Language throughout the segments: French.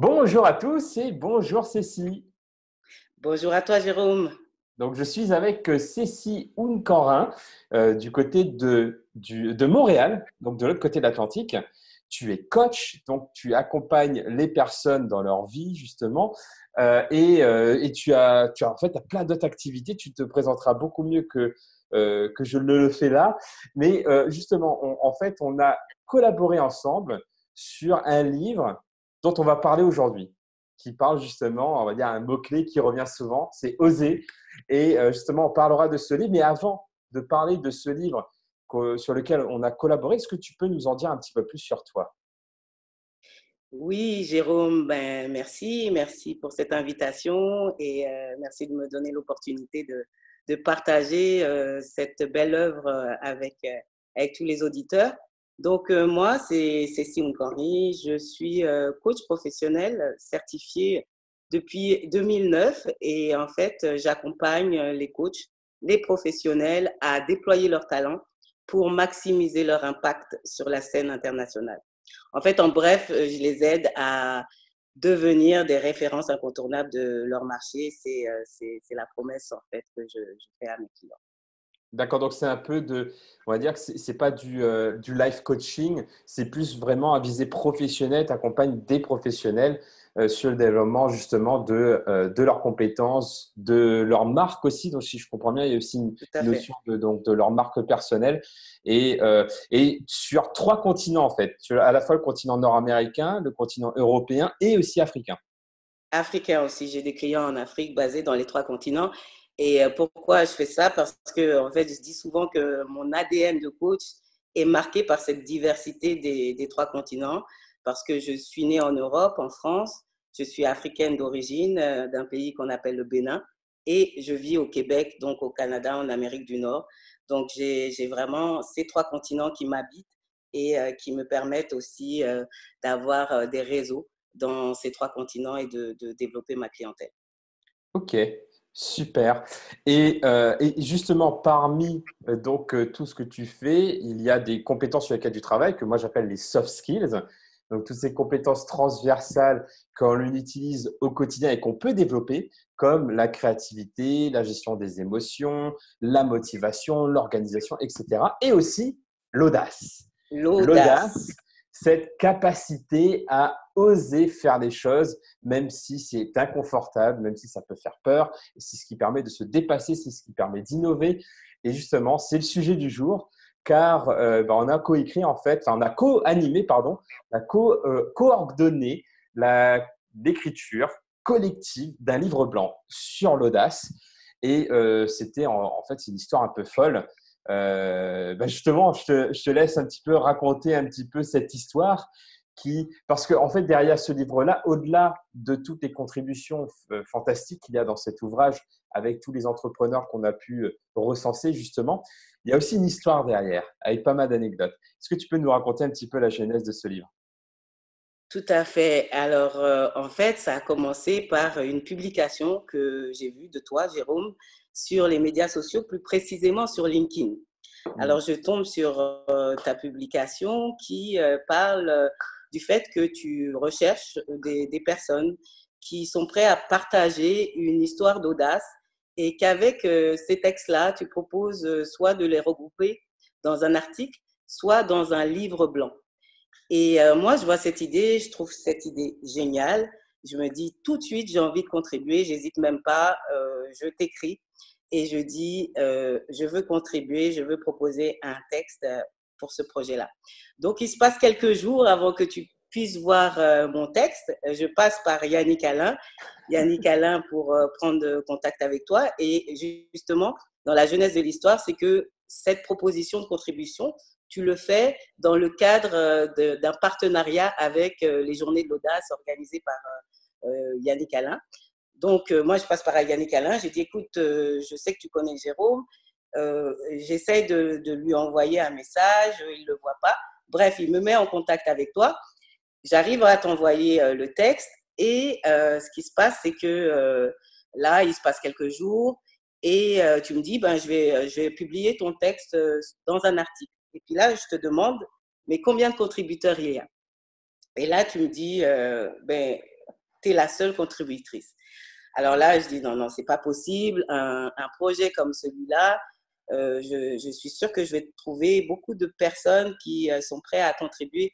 Bonjour à tous et bonjour Cécile. Bonjour à toi, Jérôme. Donc, je suis avec Cécile Ouncarin du côté de Montréal, donc de l'autre côté de l'Atlantique. Tu es coach, donc tu accompagnes les personnes dans leur vie justement et tu as en fait t'as plein d'autres activités. Tu te présenteras beaucoup mieux que je ne le fais là. Mais justement, en fait, on a collaboré ensemble sur un livre dont on va parler aujourd'hui, qui parle justement, on va dire, un mot-clé qui revient souvent, c'est oser. Et justement, on parlera de ce livre. Mais avant de parler de ce livre sur lequel on a collaboré, est-ce que tu peux nous en dire un petit peu plus sur toi? Oui, Jérôme, merci pour cette invitation et merci de me donner l'opportunité de partager cette belle œuvre avec tous les auditeurs. Donc, moi, c'est Cécile Nkanri, je suis coach professionnel certifié depuis 2009 et en fait, j'accompagne les coachs, les professionnels à déployer leur talent pour maximiser leur impact sur la scène internationale. En fait, en bref, je les aide à devenir des références incontournables de leur marché. C'est la promesse en fait que je fais à mes clients. D'accord, donc c'est un peu on va dire que c'est pas du life coaching, c'est plus vraiment à visée professionnelle. Tu accompagnes des professionnels sur le développement justement de leurs compétences, de leur marque aussi. Donc, si je comprends bien, il y a aussi une Tout à fait. notion de leur marque personnelle et sur trois continents en fait, sur à la fois le continent nord-américain, le continent européen et aussi africain. Africain aussi, j'ai des clients en Afrique basés dans les trois continents. Et pourquoi je fais ça? Parce que en fait, je dis souvent que mon ADN de coach est marqué par cette diversité des trois continents. Parce que je suis née en Europe, en France, je suis africaine d'origine d'un pays qu'on appelle le Bénin, et je vis au Québec, donc au Canada, en Amérique du Nord. Donc j'ai vraiment ces trois continents qui m'habitent et qui me permettent aussi d'avoir des réseaux dans ces trois continents et de développer ma clientèle. Ok, super. Et justement, parmi tout ce que tu fais, il y a des compétences sur lesquelles tu travailles, que moi j'appelle les soft skills. Donc, toutes ces compétences transversales qu'on utilise au quotidien et qu'on peut développer, comme la créativité, la gestion des émotions, la motivation, l'organisation, etc. Et aussi l'audace. L'audace. L'audace, cette capacité à oser faire des choses, même si c'est inconfortable, même si ça peut faire peur. Et c'est ce qui permet de se dépasser, c'est ce qui permet d'innover. Et justement, c'est le sujet du jour, car on a coécrit en fait, enfin, on a co-animé, pardon, on a coordonné l'écriture collective d'un livre blanc sur l'audace. Et c'était en fait, c'est une histoire un peu folle. Justement, je te laisse un petit peu raconter un petit peu cette histoire parce qu'en fait, derrière ce livre-là, au-delà de toutes les contributions fantastiques qu'il y a dans cet ouvrage avec tous les entrepreneurs qu'on a pu recenser justement, il y a aussi une histoire derrière avec pas mal d'anecdotes. Est-ce que tu peux nous raconter un petit peu la genèse de ce livre? Tout à fait. Alors, en fait, ça a commencé par une publication que j'ai vue de toi, Jérôme, sur les médias sociaux, plus précisément sur LinkedIn. Alors, je tombe sur ta publication qui parle du fait que tu recherches des personnes qui sont prêtes à partager une histoire d'audace et qu'avec ces textes-là, tu proposes soit de les regrouper dans un article, soit dans un livre blanc. Et moi, je vois cette idée, je trouve cette idée géniale. Je me dis tout de suite, j'ai envie de contribuer, j'hésite même pas, je t'écris et je dis, je veux contribuer, je veux proposer un texte pour ce projet-là. Donc, il se passe quelques jours avant que tu puisses voir mon texte. Je passe par Yannick Alain pour prendre contact avec toi. Et justement, dans la jeunesse de l'histoire, c'est que cette proposition de contribution, tu le fais dans le cadre d'un partenariat avec les Journées de l'audace organisées par Yannick Alain. Donc, moi, je passe par Yannick Alain. J'ai dit, écoute, je sais que tu connais Jérôme. J'essaie de lui envoyer un message. Il ne le voit pas. Bref, il me met en contact avec toi. J'arrive à t'envoyer le texte. Et ce qui se passe, c'est que là, il se passe quelques jours. Et tu me dis, ben, je vais publier ton texte dans un article. Et puis là, je te demande, mais combien de contributeurs il y a? Et là, tu me dis, ben, tu es la seule contributrice. Alors là, je dis non, non, c'est pas possible. Un projet comme celui-là, je suis sûre que je vais trouver beaucoup de personnes qui sont prêtes à contribuer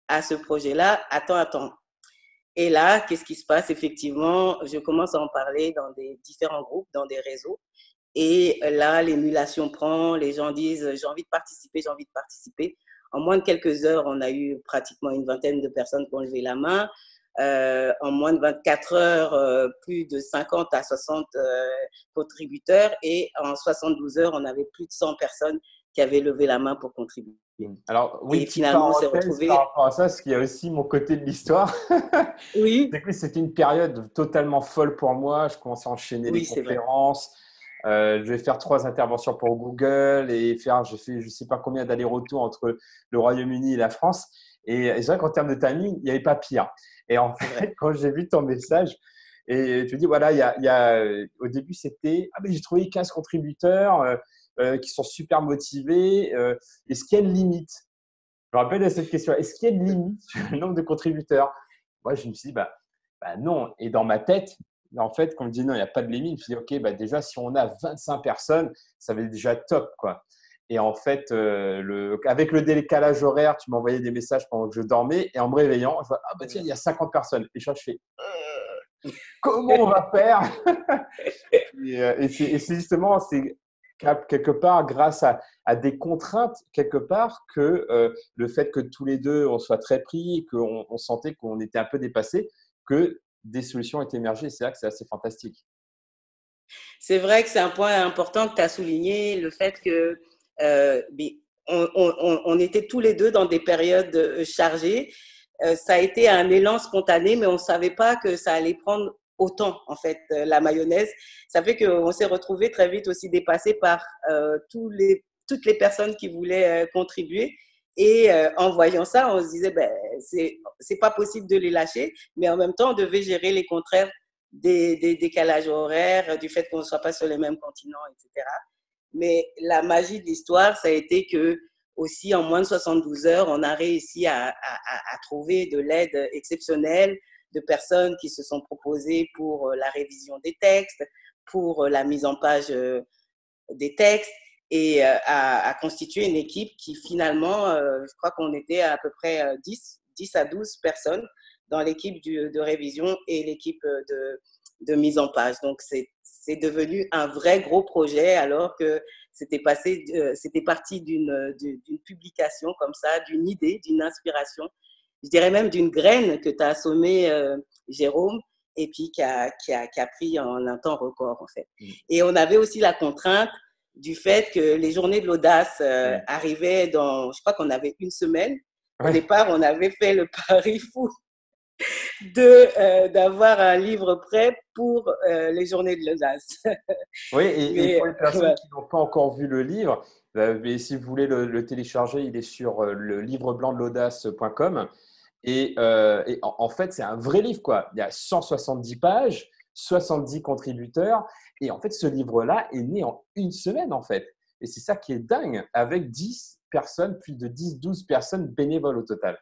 à ce projet-là. Attends. Et là, qu'est-ce qui se passe? Effectivement, je commence à en parler dans des différents groupes, dans des réseaux. Et là, l'émulation prend, les gens disent j'ai envie de participer, j'ai envie de participer. En moins de quelques heures, on a eu pratiquement une vingtaine de personnes qui ont levé la main. En moins de 24 heures, plus de 50 à 60 contributeurs. Et en 72 heures, on avait plus de 100 personnes qui avaient levé la main pour contribuer. Alors, oui, Et petite finalement, on s'est parenthèse par retrouvés. rapport à ça, parce qu'il y a aussi mon côté de l'histoire. Oui, C'est que c'était une période totalement folle pour moi. Je commençais à enchaîner les oui, c'est vrai. conférences. Je vais faire 3 interventions pour Google et j'ai fait je ne sais pas combien d'allers-retours entre le Royaume-Uni et la France. Et c'est vrai qu'en termes de timing, il n'y avait pas pire. Et en C'est fait, vrai. quand j'ai vu ton message, et tu me dis, voilà, au début, c'était, ah, mais j'ai trouvé 15 contributeurs qui sont super motivés. Est-ce qu'il y a une limite? Je me rappelle de cette question. Est-ce qu'il y a une limite sur le nombre de contributeurs? Moi, je me suis dit, bah non. Et dans ma tête, en fait, quand on me dit non, il n'y a pas de limite, je me suis dit, OK, bah déjà, si on a 25 personnes, ça va être déjà top, quoi. Et en fait, avec le décalage horaire, tu m'envoyais des messages pendant que je dormais. Et en me réveillant, je vois, ah bah C'est tiens, il vrai. y a 50 personnes. Et je fais, comment on va faire? Et c'est justement, c'est quelque part grâce à des contraintes, quelque part, que le fait que tous les deux, on soit très pris, qu'on sentait qu'on était un peu dépassé, que des solutions aient émergé. C'est là que c'est assez fantastique. C'est vrai que c'est un point important que tu as souligné, le fait que on était tous les deux dans des périodes chargées. Ça a été un élan spontané, mais on ne savait pas que ça allait prendre autant, en fait, la mayonnaise. Ça fait qu'on s'est retrouvés très vite aussi dépassés par toutes les personnes qui voulaient contribuer. Et en voyant ça, on se disait, ben, c'est pas possible de les lâcher, mais en même temps, on devait gérer les contraires des décalages horaires, du fait qu'on ne soit pas sur les mêmes continents, etc. Mais la magie de l'histoire, ça a été que aussi en moins de 72 heures, on a réussi à trouver de l'aide exceptionnelle de personnes qui se sont proposées pour la révision des textes, pour la mise en page des textes et à constituer une équipe qui finalement, je crois qu'on était à peu près 10 à 12 personnes dans l'équipe de révision et l'équipe de mise en page. Donc, c'est devenu un vrai gros projet alors que c'était parti d'une publication comme ça, d'une idée, d'une inspiration, je dirais même d'une graine que tu as assommée, Jérôme, et puis qui a pris en un temps record, en fait. Et on avait aussi la contrainte du fait que les journées de l'audace Ouais. arrivaient je crois qu'on avait une semaine. Au Ouais. départ, on avait fait le pari fou d'avoir un livre prêt pour les journées de l'audace. Oui, et Mais pour les personnes ouais, qui n'ont pas encore vu le livre, mais si vous voulez le télécharger, il est sur le livreblanc-de-l'audace.com. Et en fait, c'est un vrai livre, quoi. Il y a 170 pages, 70 contributeurs. Et en fait, ce livre-là est né en une semaine, en fait. Et c'est ça qui est dingue, avec 10 personnes, plus de 10-12 personnes bénévoles au total.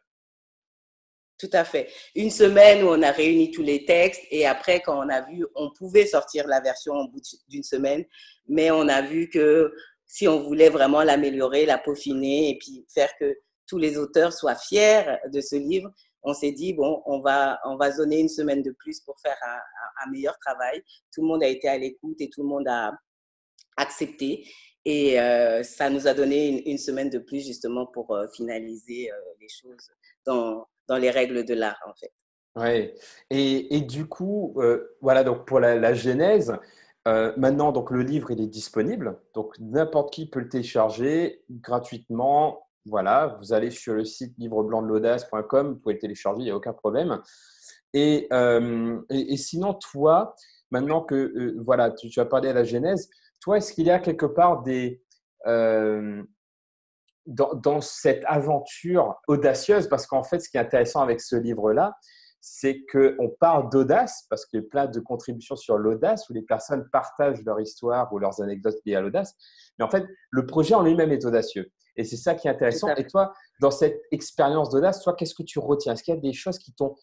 tout à fait. Une semaine où on a réuni tous les textes et après, quand on a vu, on pouvait sortir la version au bout d'une semaine, mais on a vu que si on voulait vraiment l'améliorer, la peaufiner et puis faire que tous les auteurs soient fiers de ce livre, on s'est dit, bon, on va zoner une semaine de plus pour faire un meilleur travail. Tout le monde a été à l'écoute et tout le monde a accepté. Et ça nous a donné une semaine de plus justement pour finaliser les choses dans les règles de l'art, en fait. Ouais. Et du coup, voilà, donc pour la genèse, maintenant, donc le livre, il est disponible. Donc, n'importe qui peut le télécharger gratuitement. Voilà, vous allez sur le site livreblanc-de-l'audace.com, vous pouvez le télécharger, il n'y a aucun problème. Et sinon, toi, maintenant que voilà, tu as parlé à la genèse, toi, est-ce qu'il y a quelque part euh, dans cette aventure audacieuse, parce qu'en fait, ce qui est intéressant avec ce livre-là, c'est qu'on parle d'audace, parce qu'il y a plein de contributions sur l'audace, où les personnes partagent leur histoire ou leurs anecdotes liées à l'audace. Mais en fait, le projet en lui-même est audacieux. Et c'est ça qui est Tout intéressant. à Et fait. toi, dans cette expérience d'audace, toi, qu'est-ce que tu retiens? Est-ce qu'il y a des choses qui t'ont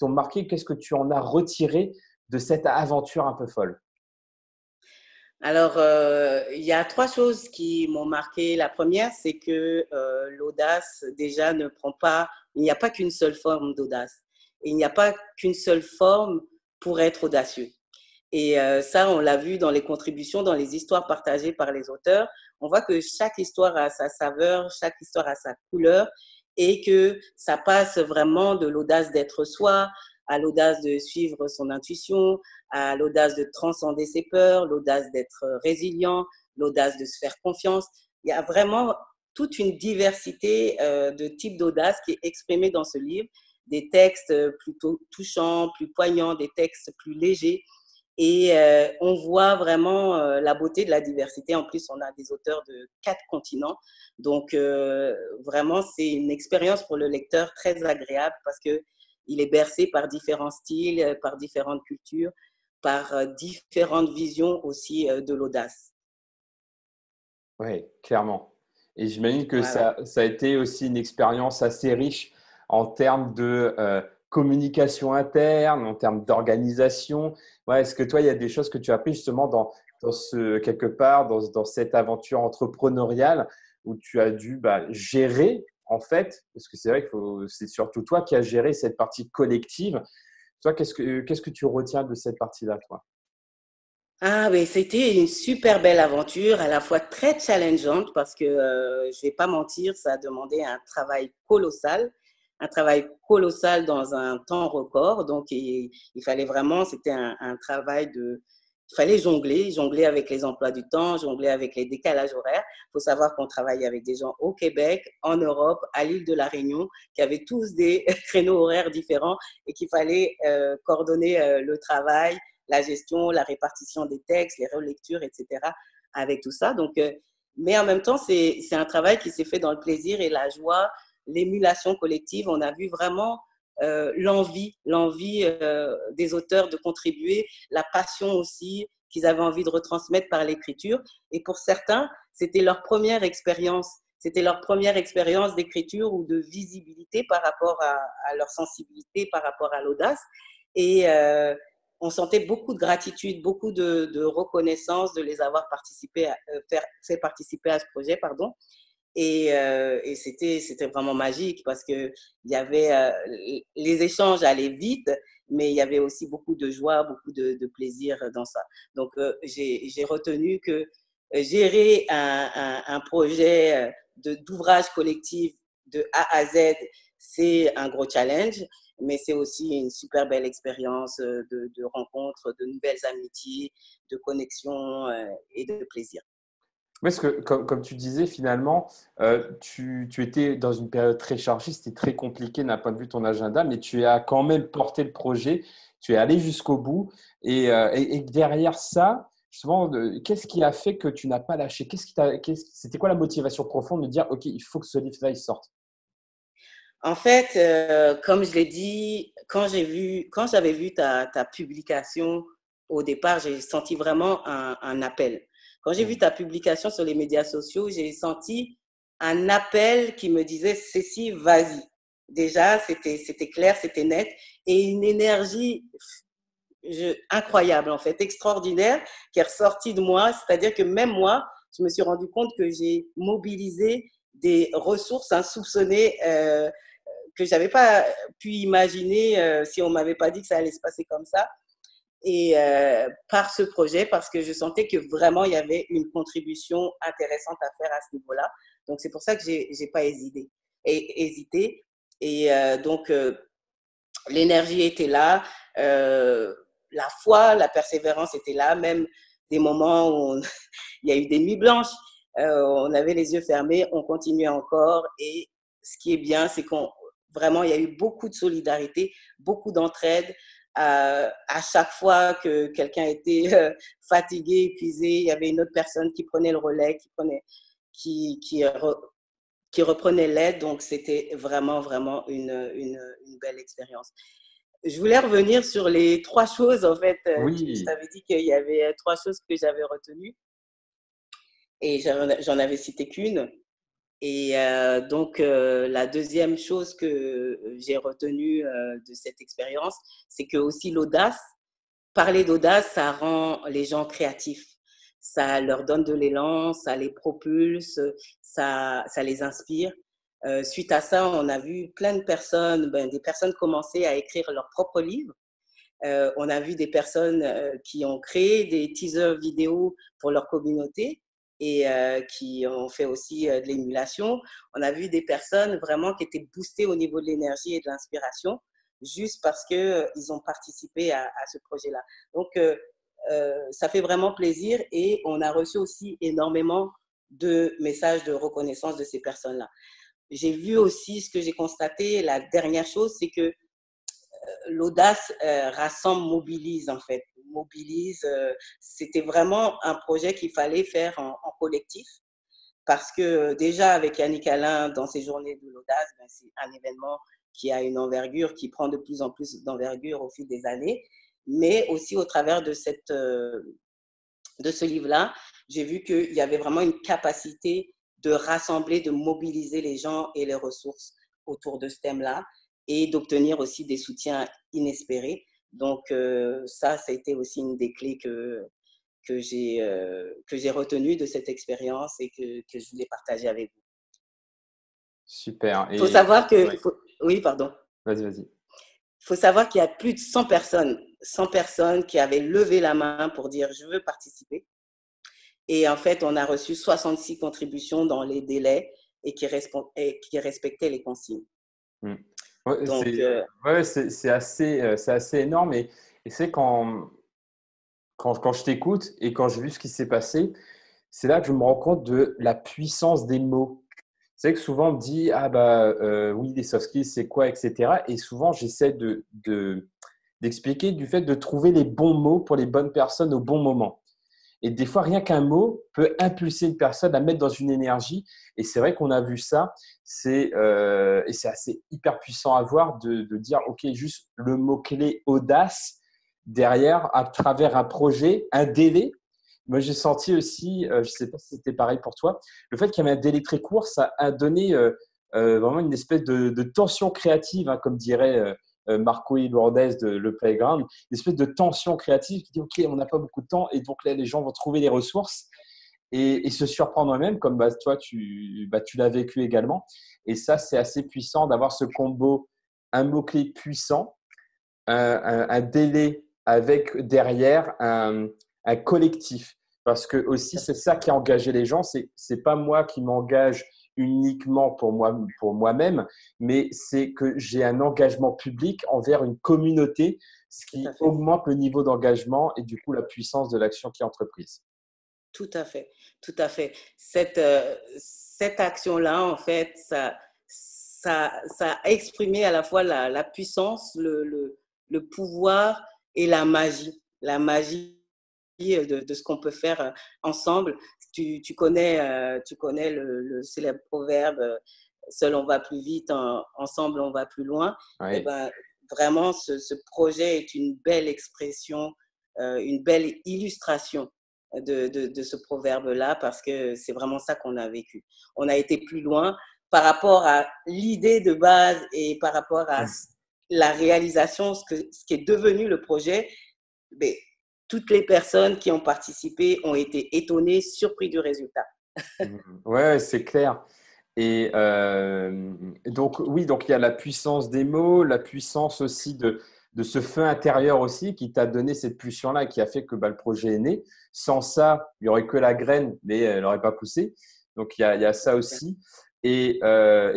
marqué? Qu'est-ce que tu en as retiré de cette aventure un peu folle? Alors, il y a trois choses qui m'ont marqué. La première, c'est que l'audace, déjà, ne prend pas, il n'y a pas qu'une seule forme d'audace. Il n'y a pas qu'une seule forme pour être audacieux. Et ça, on l'a vu dans les contributions, dans les histoires partagées par les auteurs. On voit que chaque histoire a sa saveur, chaque histoire a sa couleur et que ça passe vraiment de l'audace d'être soi à l'audace de suivre son intuition, à l'audace de transcender ses peurs, l'audace d'être résilient, l'audace de se faire confiance. Il y a vraiment toute une diversité de types d'audace qui est exprimée dans ce livre, des textes plutôt touchants, plus poignants, des textes plus légers. Et on voit vraiment la beauté de la diversité. En plus, on a des auteurs de 4 continents. Donc, vraiment, c'est une expérience pour le lecteur très agréable parce qu'il est bercé par différents styles, par différentes cultures, par différentes visions aussi de l'audace. Oui, clairement. Et j'imagine que Voilà. ça a été aussi une expérience assez riche en termes de communication interne, en termes d'organisation. Ouais, est-ce que toi, il y a des choses que tu as appris justement quelque part, dans cette aventure entrepreneuriale où tu as dû gérer, en fait, parce que c'est vrai que c'est surtout toi qui as géré cette partie collective. Toi, qu'est-ce que tu retiens de cette partie-là, toi? Ah, mais c'était une super belle aventure, à la fois très challengeante parce que je vais pas mentir, ça a demandé un travail colossal dans un temps record. Donc, il fallait vraiment, c'était un travail il fallait jongler avec les emplois du temps, jongler avec les décalages horaires. Il faut savoir qu'on travaille avec des gens au Québec, en Europe, à l'île de la Réunion, qui avaient tous des créneaux horaires différents et qu'il fallait coordonner le travail, la gestion, la répartition des textes, les relectures, etc. avec tout ça. Donc, mais en même temps, c'est un travail qui s'est fait dans le plaisir et la joie, l'émulation collective. On a vu vraiment l'envie des auteurs de contribuer, la passion aussi qu'ils avaient envie de retransmettre par l'écriture. Et pour certains, c'était leur première expérience. C'était leur première expérience d'écriture ou de visibilité par rapport à leur sensibilité, par rapport à l'audace. Et on sentait beaucoup de gratitude, beaucoup de reconnaissance de les avoir fait participer à ce projet, pardon. Et c'était vraiment magique parce que il y avait les échanges allaient vite, mais il y avait aussi beaucoup de joie, beaucoup de plaisir dans ça. Donc j'ai retenu que gérer un projet d'ouvrage collectif de A à Z, c'est un gros challenge, mais c'est aussi une super belle expérience de rencontres, de nouvelles amitiés, de connexions et de plaisir. Oui, parce que comme tu disais, finalement, tu étais dans une période très chargée, c'était très compliqué d'un point de vue de ton agenda, mais tu as quand même porté le projet, tu es allé jusqu'au bout. Et derrière ça, justement, qu'est-ce qui a fait que tu n'as pas lâché? C'était quoi la motivation profonde de dire, OK, il faut que ce livre-là, il sorte? En fait, comme je l'ai dit, quand j'avais vu ta publication au départ, j'ai senti vraiment un appel. Quand j'ai vu Mm. ta publication sur les médias sociaux, j'ai senti un appel qui me disait, Cécile, vas-y. Déjà, c'était clair, c'était net et une énergie incroyable, en fait, extraordinaire, qui est ressortie de moi. C'est-à-dire que même moi, je me suis rendu compte que j'ai mobilisé des ressources insoupçonnées que je n'avais pas pu imaginer si on ne m'avait pas dit que ça allait se passer comme ça. Et par ce projet, parce que je sentais que vraiment il y avait une contribution intéressante à faire à ce niveau-là. Donc c'est pour ça que j'ai pas hésité. Et donc l'énergie était là, la foi, la persévérance était là, même des moments où il y a eu des nuits blanches, on avait les yeux fermés, on continuait encore. Et ce qui est bien, c'est qu'on vraiment, il y a eu beaucoup de solidarité, beaucoup d'entraide. À chaque fois que quelqu'un était fatigué, épuisé, il y avait une autre personne qui prenait le relais, qui, qui, qui reprenait l'aide. Donc, c'était vraiment, vraiment une belle expérience. Je voulais revenir sur les trois choses, en fait. Je Oui. t'avais dit qu'il y avait trois choses que j'avais retenues et j'en avais cité qu'une. Et donc, la deuxième chose que j'ai retenue de cette expérience, c'est que aussi l'audace, parler d'audace, ça rend les gens créatifs. Ça leur donne de l'élan, ça les propulse, ça les inspire. Suite à ça, on a vu plein de personnes, des personnes commencer à écrire leurs propres livres. On a vu des personnes qui ont créé des teasers vidéo pour leur communauté et qui ont fait aussi de l'émulation. On a vu des personnes vraiment qui étaient boostées au niveau de l'énergie et de l'inspiration juste parce qu'ils ont participé à ce projet-là. Donc, ça fait vraiment plaisir et on a reçu aussi énormément de messages de reconnaissance de ces personnes-là. J'ai vu aussi ce que j'ai constaté, la dernière chose, c'est que l'audace rassemble, mobilise en fait. Mobilise, c'était vraiment un projet qu'il fallait faire en collectif parce que déjà avec Yannick Alain dans ces journées de l'audace, c'est un événement qui a une envergure, qui prend de plus en plus d'envergure au fil des années, mais aussi au travers de ce livre-là, j'ai vu qu'il y avait vraiment une capacité de rassembler, de mobiliser les gens et les ressources autour de ce thème-là et d'obtenir aussi des soutiens inespérés. Donc, ça a été aussi une des clés que j'ai retenues de cette expérience et que je voulais partager avec vous. Super. Il faut Et savoir que… ouais, Oui, pardon. vas-y, vas-y. Il faut savoir qu'il y a plus de 100 personnes qui avaient levé la main pour dire « je veux participer ». Et en fait, on a reçu 66 contributions dans les délais et qui respectaient les consignes. Mm. Ouais, Donc, c'est assez énorme. Et c'est quand je t'écoute et quand j'ai vu ce qui s'est passé, c'est là que je me rends compte de la puissance des mots. C'est que souvent on me dit ah bah oui les soft skills c'est quoi etc. Et souvent j'essaie d'expliquer du fait de trouver les bons mots pour les bonnes personnes au bon moment. Et des fois rien qu'un mot peut impulser une personne à mettre dans une énergie. Et c'est vrai qu'on a vu ça. Et c'est assez hyper puissant à voir de dire ok juste le mot clé audace derrière à travers un projet, un délai. Moi, j'ai senti aussi, je ne sais pas si c'était pareil pour toi, le fait qu'il y avait un délai très court, ça a donné vraiment une espèce de tension créative, hein, comme dirait Marco y Lourdes de Le Playground, une espèce de tension créative qui dit OK, on n'a pas beaucoup de temps et donc là, les gens vont trouver les ressources et se surprendre eux-mêmes, comme bah, toi, tu l'as vécu également. Et ça, c'est assez puissant d'avoir ce combo, un mot-clé puissant, un délai avec derrière un collectif. Parce que aussi, c'est ça qui a engagé les gens. C'est pas moi qui m'engage uniquement pour moi-même, mais c'est que j'ai un engagement public envers une communauté, ce tout à qui fait. augmente le niveau d'engagement et du coup la puissance de l'action qui est entreprise. Tout à fait. Tout à fait. Cette action-là, en fait, ça a exprimé à la fois la puissance, le pouvoir et la magie. La magie de ce qu'on peut faire ensemble. Tu connais le célèbre proverbe seul on va plus vite, ensemble on va plus loin. Et Oui. ben, vraiment, ce projet est une belle expression, une belle illustration de ce proverbe-là parce que c'est vraiment ça qu'on a vécu. On a été plus loin par rapport à l'idée de base et par rapport à la réalisation, ce qui est devenu le projet. Mais toutes les personnes qui ont participé ont été étonnées, surpris du résultat. Ouais, c'est clair. Et donc, oui, donc il y a la puissance des mots, la puissance aussi de ce feu intérieur aussi qui t'a donné cette pulsion-là et qui a fait que bah, le projet est né. Sans ça, il n'y aurait que la graine, mais elle n'aurait pas poussé. Donc, il y a ça aussi. Et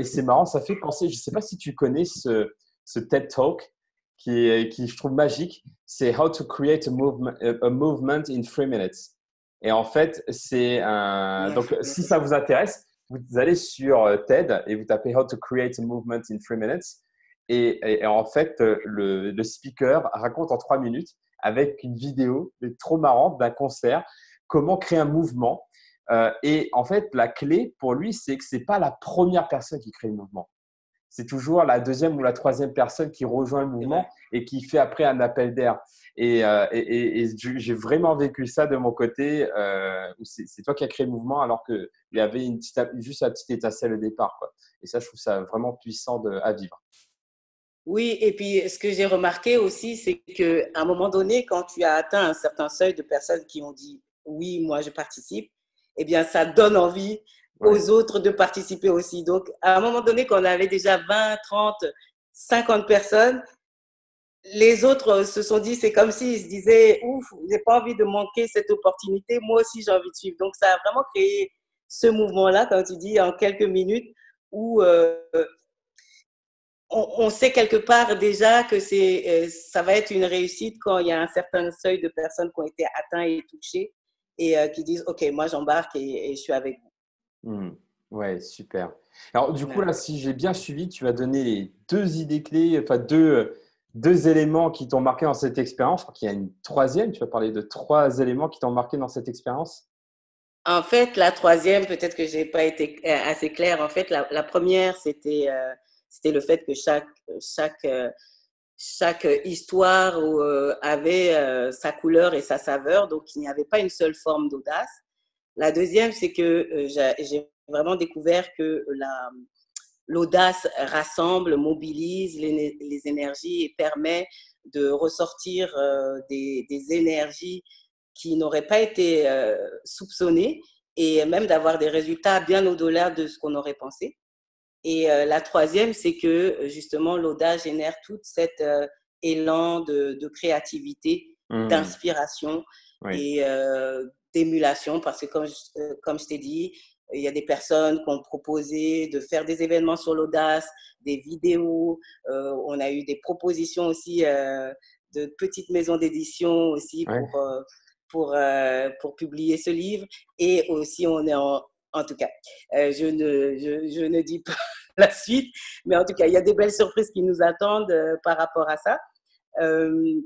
c'est marrant, ça fait penser, je ne sais pas si tu connais ce TED Talk qui je trouve magique. C'est How to Create a Movement in 3 minutes. Et en fait, c'est un… Donc, si ça vous intéresse, vous allez sur TED et vous tapez How to Create a Movement in 3 minutes. Et en fait, le speaker raconte en 3 minutes avec une vidéo trop marrante d'un concert comment créer un mouvement. Et en fait, la clé pour lui, c'est que ce n'est pas la première personne qui crée le mouvement. c'est toujours la deuxième ou la troisième personne qui rejoint le mouvement et qui fait après un appel d'air. Et j'ai vraiment vécu ça de mon côté, où c'est toi qui as créé le mouvement alors qu'il y avait juste la petite étincelle au départ, quoi. Et ça, je trouve ça vraiment puissant à vivre. Oui, et puis ce que j'ai remarqué aussi, c'est qu'à un moment donné, quand tu as atteint un certain seuil de personnes qui ont dit oui, moi je participe, eh bien ça donne envie Ouais. aux autres de participer aussi. Donc à un moment donné, quand on avait déjà 20, 30, 50 personnes, les autres se sont dit, c'est comme s'ils se disaient, ouf, j'ai pas envie de manquer cette opportunité, moi aussi j'ai envie de suivre. Donc ça a vraiment créé ce mouvement-là, comme tu dis, en quelques minutes, où on sait quelque part déjà que ça va être une réussite quand il y a un certain seuil de personnes qui ont été atteints et touchées et qui disent, OK, moi j'embarque et je suis avec vous. Ouais, super. Alors, du coup, Ouais. là, si j'ai bien suivi, tu vas donner les deux idées clés, enfin deux éléments qui t'ont marqué dans cette expérience. Je crois qu'il y a une troisième. Tu vas parler de trois éléments qui t'ont marqué dans cette expérience. En fait, la troisième, peut-être que j'ai pas été assez claire. En fait, la première, c'était le fait que chaque, euh, chaque histoire avait sa couleur et sa saveur, donc il n'y avait pas une seule forme d'audace. La deuxième, c'est que j'ai vraiment découvert que l'audace rassemble, mobilise les énergies et permet de ressortir des énergies qui n'auraient pas été soupçonnées et même d'avoir des résultats bien au-delà de ce qu'on aurait pensé. Et la troisième, c'est que justement, l'audace génère tout cet élan de créativité, Hmm, d'inspiration oui, et d'émulation, parce que comme je t'ai dit, il y a des personnes qui ont proposé de faire des événements sur l'audace, des vidéos. On a eu des propositions aussi de petites maisons d'édition aussi ouais. pour publier ce livre. Et aussi, on est en tout cas, je ne dis pas la suite, mais en tout cas, il y a des belles surprises qui nous attendent par rapport à ça. Euh,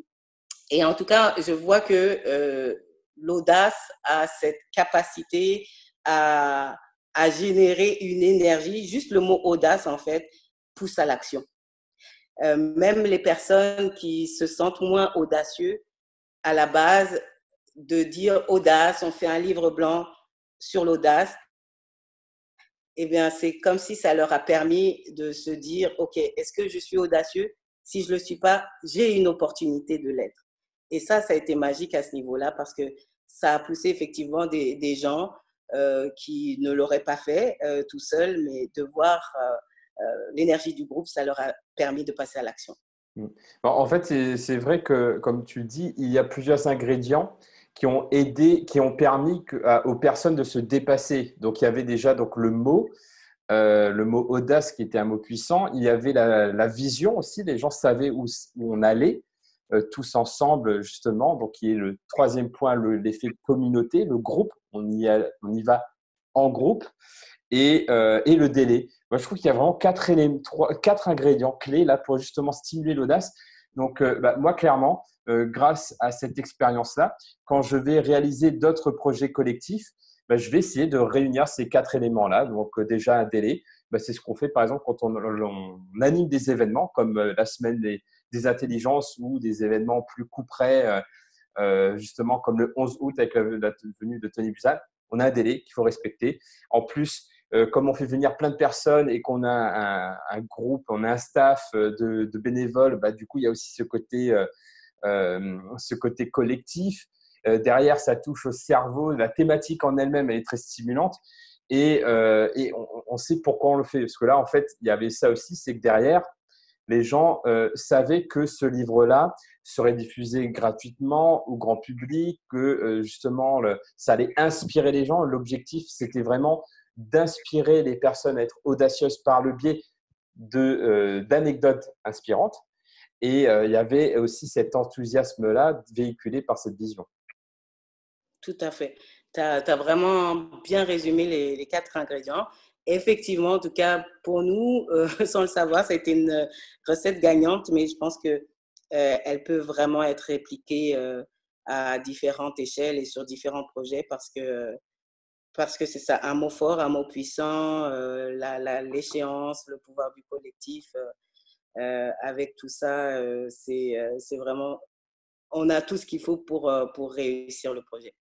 et en tout cas, je vois que l'audace a cette capacité à, à générer une énergie. Juste le mot audace, en fait, pousse à l'action. Même les personnes qui se sentent moins audacieux, à la base, de dire audace, on fait un livre blanc sur l'audace, eh bien, c'est comme si ça leur a permis de se dire, OK, est-ce que je suis audacieux? Si je ne le suis pas, j'ai une opportunité de l'être. Et ça a été magique à ce niveau-là parce que ça a poussé effectivement des gens qui ne l'auraient pas fait tout seuls, mais de voir l'énergie du groupe, ça leur a permis de passer à l'action. Hmm. Bon, en fait, c'est vrai que, comme tu dis, il y a plusieurs ingrédients qui ont aidé, qui ont permis aux personnes de se dépasser. Donc, il y avait déjà donc, le mot audace qui était un mot puissant. Il y avait la vision aussi. Les gens savaient où on allait tous ensemble, justement. Donc, qui est le troisième point, l'effet communauté, le groupe. On y va en groupe et le délai. Moi, je trouve qu'il y a vraiment quatre ingrédients clés là pour justement stimuler l'audace. Donc, moi, clairement, grâce à cette expérience-là, quand je vais réaliser d'autres projets collectifs, je vais essayer de réunir ces quatre éléments-là. Donc, déjà, un délai. C'est ce qu'on fait, par exemple, quand on anime des événements comme la semaine des intelligences ou des événements plus coup près, justement comme le 11 août avec la venue de Tony Buzan. On a un délai qu'il faut respecter. En plus, comme on fait venir plein de personnes et qu'on a un groupe, on a un staff de bénévoles, du coup, il y a aussi ce côté collectif. Derrière, ça touche au cerveau. La thématique en elle-même, elle est très stimulante. Et on sait pourquoi on le fait. Parce que là, en fait, il y avait ça aussi, c'est que derrière, les gens savaient que ce livre-là serait diffusé gratuitement au grand public, que justement, ça allait inspirer les gens. L'objectif, c'était vraiment d'inspirer les personnes à être audacieuses par le biais d'anecdotes inspirantes. Et il y avait aussi cet enthousiasme-là véhiculé par cette vision. Tout à fait. Tu as vraiment bien résumé les quatre ingrédients. Effectivement, en tout cas, pour nous, sans le savoir, ça a été une recette gagnante, mais je pense que elle peut vraiment être répliquée à différentes échelles et sur différents projets parce que parce que c'est ça, un mot fort, un mot puissant, l'échéance, le pouvoir du collectif. Avec tout ça, c'est vraiment, on a tout ce qu'il faut pour réussir le projet.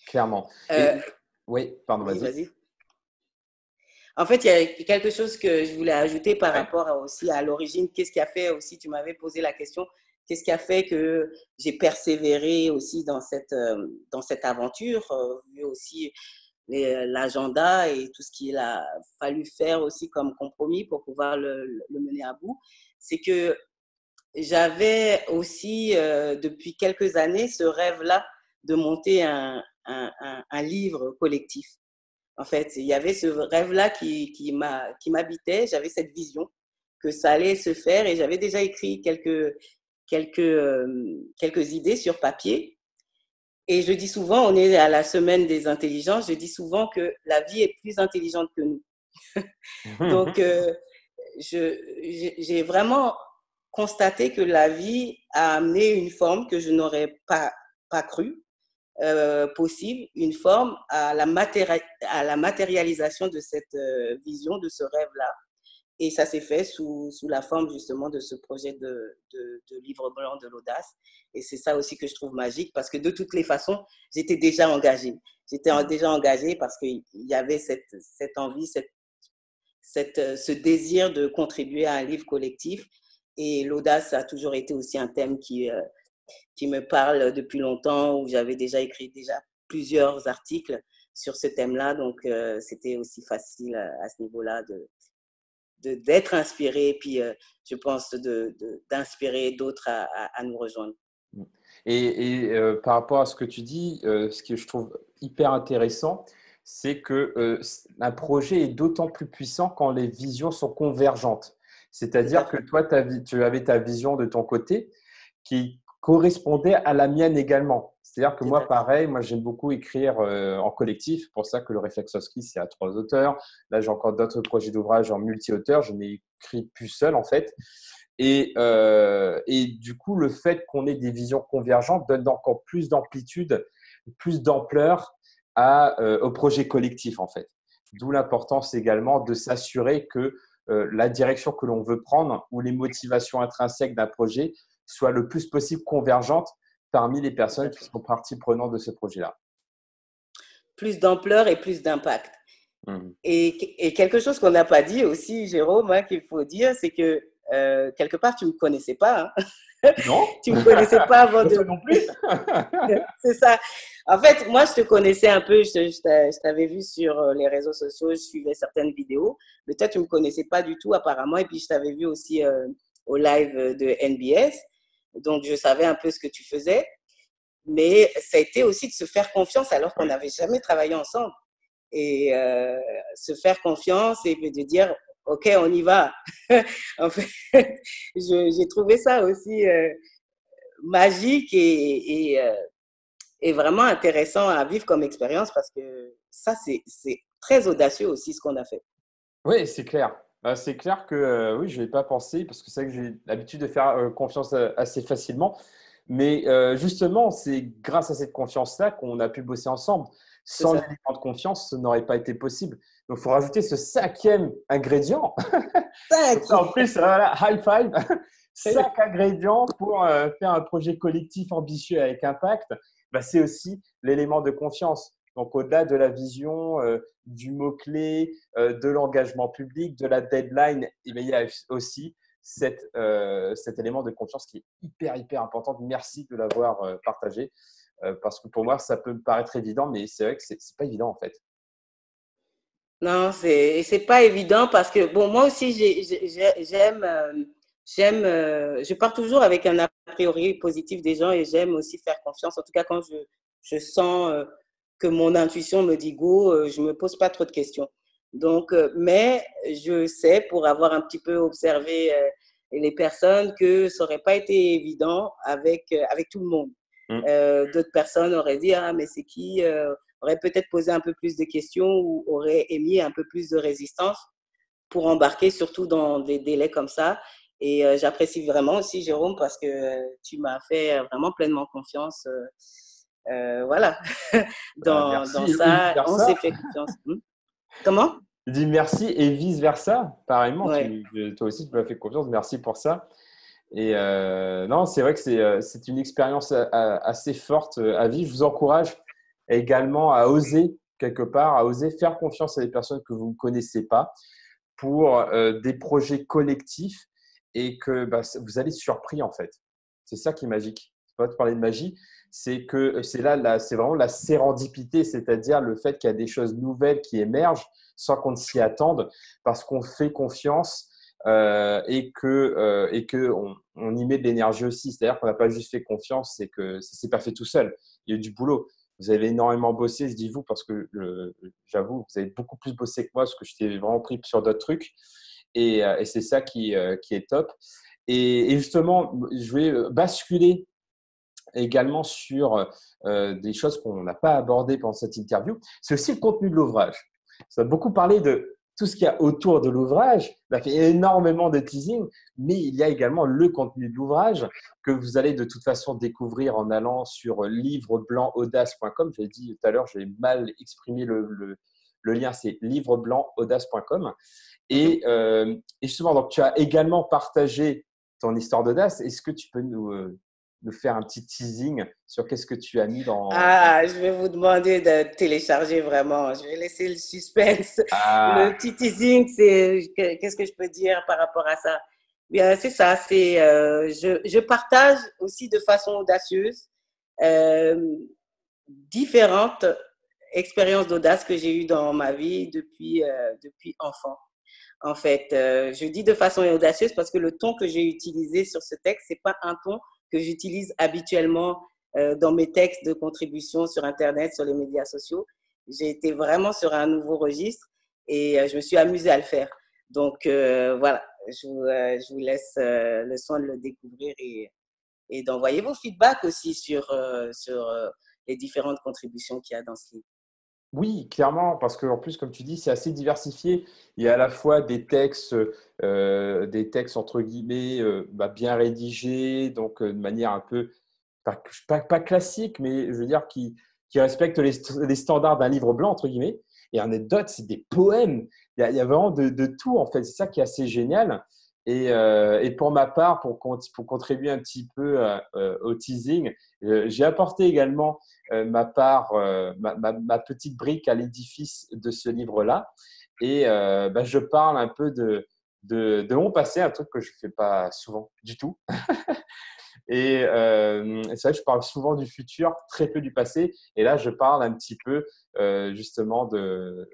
Clairement. Euh, Oui, pardon, oui, vas-y. vas-y. En fait, il y a quelque chose que je voulais ajouter par Ouais. rapport aussi à l'origine. Qu'est-ce qui a fait aussi, tu m'avais posé la question, qu'est-ce qui a fait que j'ai persévéré aussi dans cette aventure, vu aussi l'agenda et tout ce qu'il a fallu faire aussi comme compromis pour pouvoir le mener à bout. C'est que j'avais aussi, depuis quelques années, ce rêve-là de monter un livre collectif. En fait, il y avait ce rêve-là qui m'habitait. J'avais cette vision que ça allait se faire et j'avais déjà écrit quelques idées sur papier. Et je dis souvent, on est à la semaine des intelligences, je dis souvent que la vie est plus intelligente que nous. Donc, j'ai vraiment constaté que la vie a amené une forme que je n'aurais pas cru possible, une forme à la matérialisation de cette vision, de ce rêve-là. Et ça s'est fait sous la forme justement de ce projet de livre blanc de l'audace. Et c'est ça aussi que je trouve magique parce que de toutes les façons, j'étais déjà engagée. J'étais déjà engagée parce qu'il y avait cette envie, ce désir de contribuer à un livre collectif. Et l'audace a toujours été aussi un thème qui me parle depuis longtemps, où j'avais déjà écrit plusieurs articles sur ce thème-là. Donc, c'était aussi facile à ce niveau-là d'être inspiré et puis, je pense, d'inspirer d'autres à nous rejoindre. Par rapport à ce que tu dis, ce que je trouve hyper intéressant, c'est que un projet est d'autant plus puissant quand les visions sont convergentes. C'est-à-dire que toi, tu avais ta vision de ton côté qui correspondait à la mienne également. C'est-à-dire que moi, pareil, moi j'aime beaucoup écrire en collectif. C'est pour ça que le Réflexoski, c'est à 3 auteurs. Là, j'ai encore d'autres projets d'ouvrages en multi-auteurs. Je n'ai écrit plus seul, en fait. Et du coup, le fait qu'on ait des visions convergentes donne encore plus d'amplitude, plus d'ampleur au projet collectif, en fait. D'où l'importance également de s'assurer que la direction que l'on veut prendre ou les motivations intrinsèques d'un projet soient le plus possible convergentes parmi les personnes qui sont partie prenante de ce projet-là. Plus d'ampleur et plus d'impact. Et quelque chose qu'on n'a pas dit aussi, Jérôme, hein, qu'il faut dire, c'est que quelque part, tu ne me connaissais pas. Hein. Non. Tu ne me connaissais pas avant de… non plus. C'est ça. En fait, moi, je te connaissais un peu. Je t'avais vu sur les réseaux sociaux. Je suivais certaines vidéos. Mais toi, tu ne me connaissais pas du tout, apparemment. Et puis, je t'avais vu aussi au live de NBS. Donc, je savais un peu ce que tu faisais. Mais ça a été aussi de se faire confiance alors qu'on n'avait jamais travaillé ensemble. Et se faire confiance et de dire ok, on y va. En fait, j'ai trouvé ça aussi magique et vraiment intéressant à vivre comme expérience parce que ça, c'est très audacieux aussi ce qu'on a fait. Oui, c'est clair. C'est clair que oui, je ne l'ai pas pensé parce que c'est vrai que j'ai l'habitude de faire confiance assez facilement. Mais justement, c'est grâce à cette confiance-là qu'on a pu bosser ensemble. Sans l'élément de confiance, ce n'aurait pas été possible. Donc, il faut rajouter ce 5e ingrédient. En plus, voilà, high five. 5 ingrédients pour faire un projet collectif ambitieux avec impact. Bah, c'est aussi l'élément de confiance. Donc, au-delà de la vision, du mot-clé, de l'engagement public, de la deadline, il y a aussi cet élément de confiance qui est hyper important. Merci de l'avoir partagé parce que pour moi, ça peut me paraître évident, mais c'est vrai que c'est pas évident en fait. Non, c'est pas évident parce que bon, moi aussi je pars toujours avec un a priori positif des gens et j'aime aussi faire confiance. En tout cas, quand je sens que mon intuition me dit go, je me pose pas trop de questions. Donc, mais je sais pour avoir un petit peu observé les personnes que ça aurait pas été évident avec tout le monde. D'autres personnes auraient dit ah mais c'est qui aurait peut-être posé un peu plus de questions ou aurait émis un peu plus de résistance pour embarquer surtout dans des délais comme ça. Et j'apprécie vraiment aussi Jérôme parce que tu m'as fait vraiment pleinement confiance Voilà, Merci dans et ça, on vice-versa. s'est fait confiance. Comment? Je dis merci et vice-versa. Pareillement, Ouais. toi aussi, tu m'as fait confiance. Merci pour ça. Et non, c'est vrai que c'est une expérience assez forte à vivre. Je vous encourage également à oser, quelque part, à oser faire confiance à des personnes que vous ne connaissez pas pour des projets collectifs et que bah, vous allez être surpris en fait. C'est ça qui est magique. Je ne peux pas te parler de magie, c'est que c'est vraiment la sérendipité, c'est-à-dire le fait qu'il y a des choses nouvelles qui émergent sans qu'on ne s'y attende parce qu'on fait confiance et que on y met de l'énergie aussi. C'est-à-dire qu'on n'a pas juste fait confiance, c'est que ça s'est pas fait tout seul. Il y a eu du boulot. Vous avez énormément bossé, je dis vous, parce que j'avoue, vous avez beaucoup plus bossé que moi, parce que je t'ai vraiment pris sur d'autres trucs. Et c'est ça qui est top. Et justement, je vais basculer également sur des choses qu'on n'a pas abordées pendant cette interview. C'est aussi le contenu de l'ouvrage. Ça a beaucoup parlé de tout ce qu'il y a autour de l'ouvrage. On a fait énormément de teasing, mais il y a également le contenu de l'ouvrage que vous allez de toute façon découvrir en allant sur livreblancaudace.com. Je l'ai dit tout à l'heure, j'ai mal exprimé le lien, c'est livreblancaudace.com. Et justement, donc, tu as également partagé ton histoire d'audace. Est-ce que tu peux nous faire un petit teasing sur qu'est-ce que tu as mis dans… Ah, je vais vous demander de télécharger vraiment. Je vais laisser le suspense. Le Ah, petit teasing, qu'est-ce que je peux dire par rapport à ça? Bien, c'est ça. Je partage aussi de façon audacieuse euh, différentes expériences d'audace que j'ai eues dans ma vie depuis enfant. En fait, je dis de façon audacieuse parce que le ton que j'ai utilisé sur ce texte, c'est pas un ton que j'utilise habituellement dans mes textes de contribution sur Internet, sur les médias sociaux. J'ai été vraiment sur un nouveau registre et je me suis amusée à le faire. Donc voilà, je vous laisse le soin de le découvrir et d'envoyer vos feedbacks aussi sur les différentes contributions qu'il y a dans ce livre. oui, clairement, parce qu'en plus, comme tu dis, c'est assez diversifié. Il y a à la fois des textes entre guillemets bah, bien rédigés, donc de manière un peu pas classique, mais je veux dire qui respectent les standards d'un livre blanc, entre guillemets. Et anecdote, c'est des poèmes. Il y a vraiment de tout, en fait. C'est ça qui est assez génial. Et pour ma part, pour contribuer un petit peu au teasing, j'ai apporté également ma part, ma petite brique à l'édifice de ce livre-là. Et bah, je parle un peu de mon passé, un truc que je ne fais pas souvent du tout. Et c'est vrai que je parle souvent du futur, très peu du passé. Et là, je parle un petit peu justement de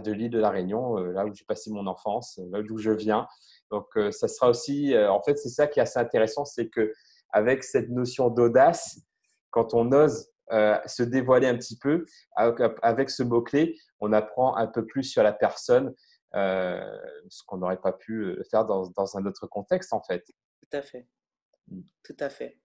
l'île de la Réunion, là où j'ai passé mon enfance, là d'où je viens. Donc, ça sera aussi, en fait, c'est ça qui est assez intéressant, c'est que avec cette notion d'audace, quand on ose se dévoiler un petit peu, avec ce mot-clé, on apprend un peu plus sur la personne, ce qu'on n'aurait pas pu faire dans un autre contexte, en fait. Tout à fait, tout à fait,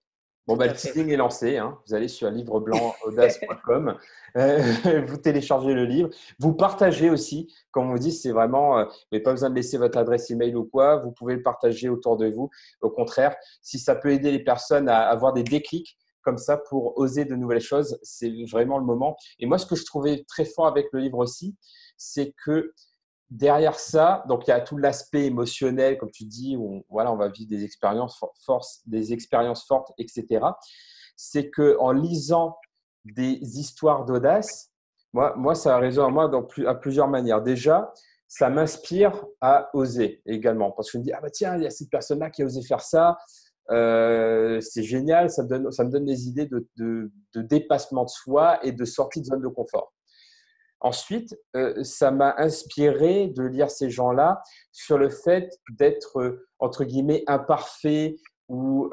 Bon, tout bah, le à fait. teasing est lancé, hein. Vous allez sur livreblancaudace.com, vous téléchargez le livre, vous partagez aussi. Comme on dit, c'est vraiment, vous n'avez pas besoin de laisser votre adresse email ou quoi, vous pouvez le partager autour de vous. Au contraire, si ça peut aider les personnes à avoir des déclics comme ça pour oser de nouvelles choses, c'est vraiment le moment. Et moi, ce que je trouvais très fort avec le livre aussi, c'est que derrière ça, donc il y a tout l'aspect émotionnel, comme tu dis, où voilà, on va vivre des expériences fortes, etc. C'est que en lisant des histoires d'audace, ça résonne en moi à plusieurs manières. Déjà, ça m'inspire à oser également, parce que je me dis ah bah tiens, il y a cette personne-là qui a osé faire ça. C'est génial, ça me donne des idées de dépassement de soi et de sortie de zone de confort. Ensuite, ça m'a inspiré de lire ces gens-là sur le fait d'être, entre guillemets, imparfait ou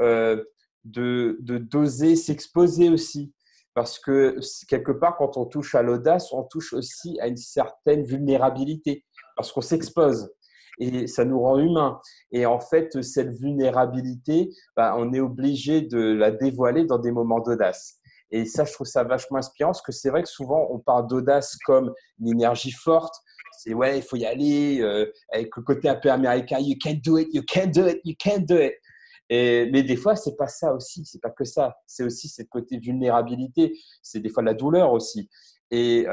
d'oser s'exposer aussi. Parce que quelque part, quand on touche à l'audace, on touche aussi à une certaine vulnérabilité, parce qu'on s'expose. Et ça nous rend humains. Et en fait, cette vulnérabilité, bah, on est obligé de la dévoiler dans des moments d'audace. Et ça, je trouve ça vachement inspirant parce que c'est vrai que souvent, on parle d'audace comme une énergie forte. C'est ouais, il faut y aller avec le côté un peu américain. You can't do it, you can't do it, you can't do it. Mais des fois, c'est pas ça aussi, c'est pas que ça. C'est aussi cette côté vulnérabilité, c'est des fois la douleur aussi. Et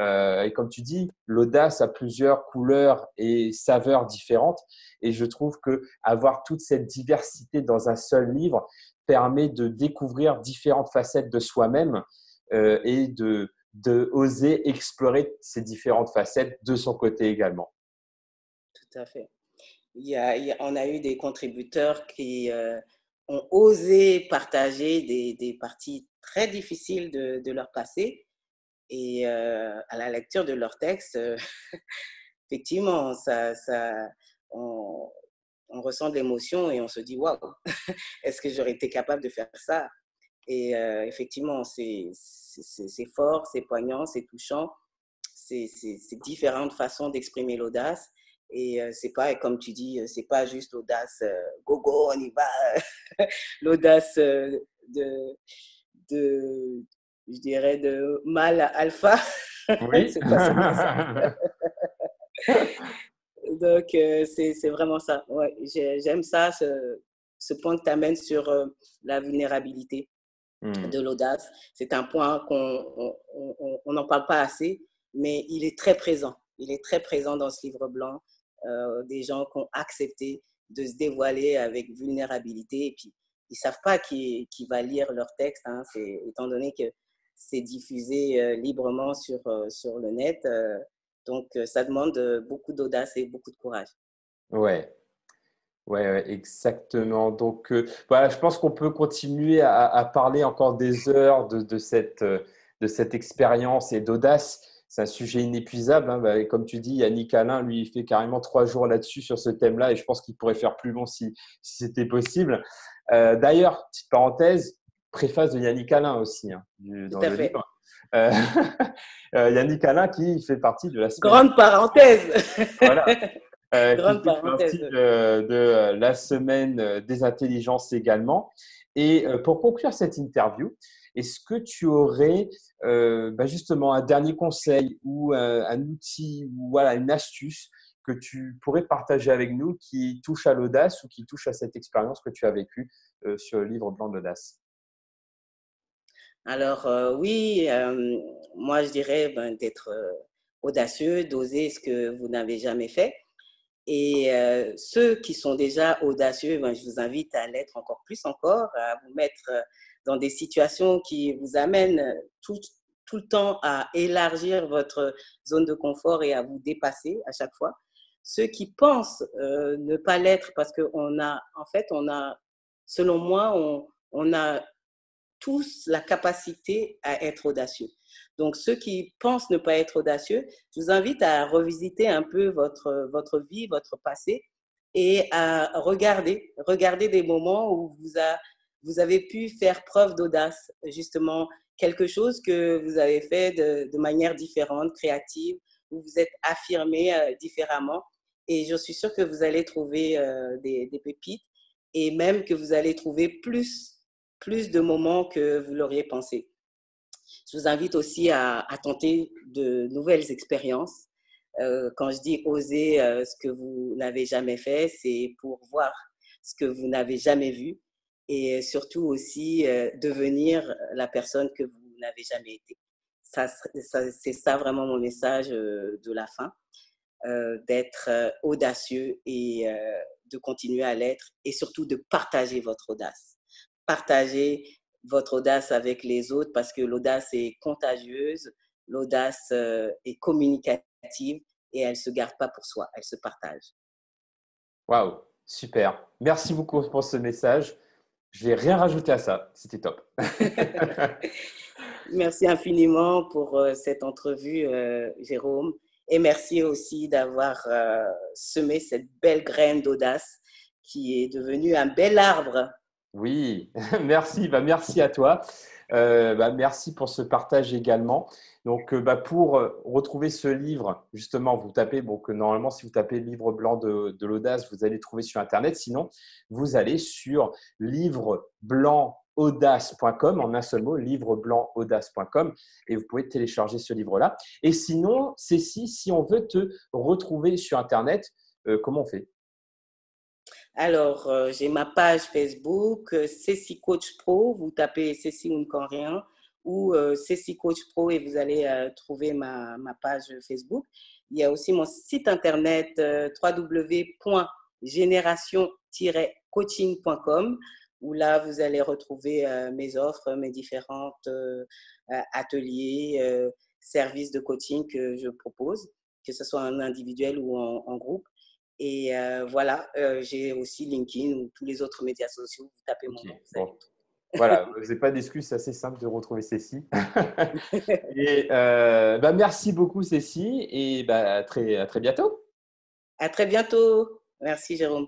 comme tu dis, l'audace a plusieurs couleurs et saveurs différentes. Et je trouve que avoir toute cette diversité dans un seul livre permet de découvrir différentes facettes de soi-même et de oser explorer ces différentes facettes de son côté également. Tout à fait. On a eu des contributeurs qui ont osé partager des parties très difficiles de leur passé. Et à la lecture de leur texte, effectivement, on, on ressent de l'émotion et on se dit waouh, est-ce que j'aurais été capable de faire ça? Et effectivement, c'est fort, c'est poignant, c'est touchant. C'est différentes façons d'exprimer l'audace. Et c'est pas, comme tu dis, c'est pas juste l'audace go go, on y va. L'audace de, je dirais, de mâle alpha. Oui. C'est pas seulement ça. Donc, c'est vraiment ça. Ouais, j'aime ça, ce point que tu amènes sur la vulnérabilité de l'audace. C'est un point qu'on n'en parle pas assez, mais il est très présent. Il est très présent dans ce livre blanc. Des gens qui ont accepté de se dévoiler avec vulnérabilité. Et puis, ils ne savent pas qui va lire leur texte, hein. Étant donné que c'est diffusé librement sur le net. Donc, ça demande beaucoup d'audace et beaucoup de courage. Ouais. Ouais, exactement. Donc, voilà, je pense qu'on peut continuer à parler encore des heures de cette expérience et d'audace. C'est un sujet inépuisable, hein. Bah, et comme tu dis, Yannick Alain, lui, il fait carrément 3 jours là-dessus sur ce thème-là et je pense qu'il pourrait faire plus long si c'était possible. D'ailleurs, petite parenthèse, préface de Yannick Alain aussi, hein, Tout dans à le fait. livre. Euh, Yannick Alain qui fait partie de la semaine. Grande parenthèse. Voilà. Qui Grande fait partie parenthèse. de la semaine des intelligences également. Et pour conclure cette interview, est-ce que tu aurais justement un dernier conseil ou un outil ou voilà, une astuce que tu pourrais partager avec nous qui touche à l'audace ou qui touche à cette expérience que tu as vécue sur le livre blanc de l'audace? Alors, oui, moi, je dirais d'être audacieux, d'oser ce que vous n'avez jamais fait. Et ceux qui sont déjà audacieux, je vous invite à l'être encore plus encore, à vous mettre dans des situations qui vous amènent tout le temps à élargir votre zone de confort et à vous dépasser à chaque fois. Ceux qui pensent ne pas l'être parce qu'on a, en fait, selon moi, on a tous la capacité à être audacieux. Donc, ceux qui pensent ne pas être audacieux, je vous invite à revisiter un peu votre vie, votre passé et à regarder des moments où vous avez pu faire preuve d'audace, justement, quelque chose que vous avez fait de manière différente, créative, où vous êtes affirmé différemment. Et je suis sûre que vous allez trouver des pépites et même que vous allez trouver plus de moments que vous l'auriez pensé. Je vous invite aussi à tenter de nouvelles expériences. Quand je dis oser ce que vous n'avez jamais fait, c'est pour voir ce que vous n'avez jamais vu et surtout aussi devenir la personne que vous n'avez jamais été. C'est ça vraiment mon message de la fin, d'être audacieux et de continuer à l'être et surtout de partager votre audace. Partager votre audace avec les autres parce que l'audace est contagieuse, l'audace est communicative et elle ne se garde pas pour soi, elle se partage. Waouh, super. Merci beaucoup pour ce message. Je vais rien rajouter à ça. C'était top. Merci infiniment pour cette entrevue, Jérôme. Et merci aussi d'avoir semé cette belle graine d'audace qui est devenue un bel arbre. Oui, merci. Merci à toi. Merci pour ce partage également. Donc, pour retrouver ce livre, justement, vous tapez, que normalement, si vous tapez livre blanc de l'audace, vous allez trouver sur Internet. Sinon, vous allez sur livreblancaudace.com, en un seul mot, livreblancaudace.com, et vous pouvez télécharger ce livre-là. Et sinon, Cécile, si on veut te retrouver sur Internet, comment on fait? Alors, j'ai ma page Facebook, Cécile Coach Pro. Vous tapez Cécile Nkanrien ou Cécile Coach Pro et vous allez trouver ma page Facebook. Il y a aussi mon site internet www.génération-coaching.com où là, vous allez retrouver mes offres, mes différents ateliers, services de coaching que je propose, que ce soit en individuel ou en groupe. Et voilà, j'ai aussi LinkedIn ou tous les autres médias sociaux. Vous tapez mon Ok, nom, vous allez bon. Voilà, vous n'avez pas d'excuses, c'est assez simple de retrouver Cécile. Et merci beaucoup, Cécile, et à très bientôt. À très bientôt. Merci, Jérôme.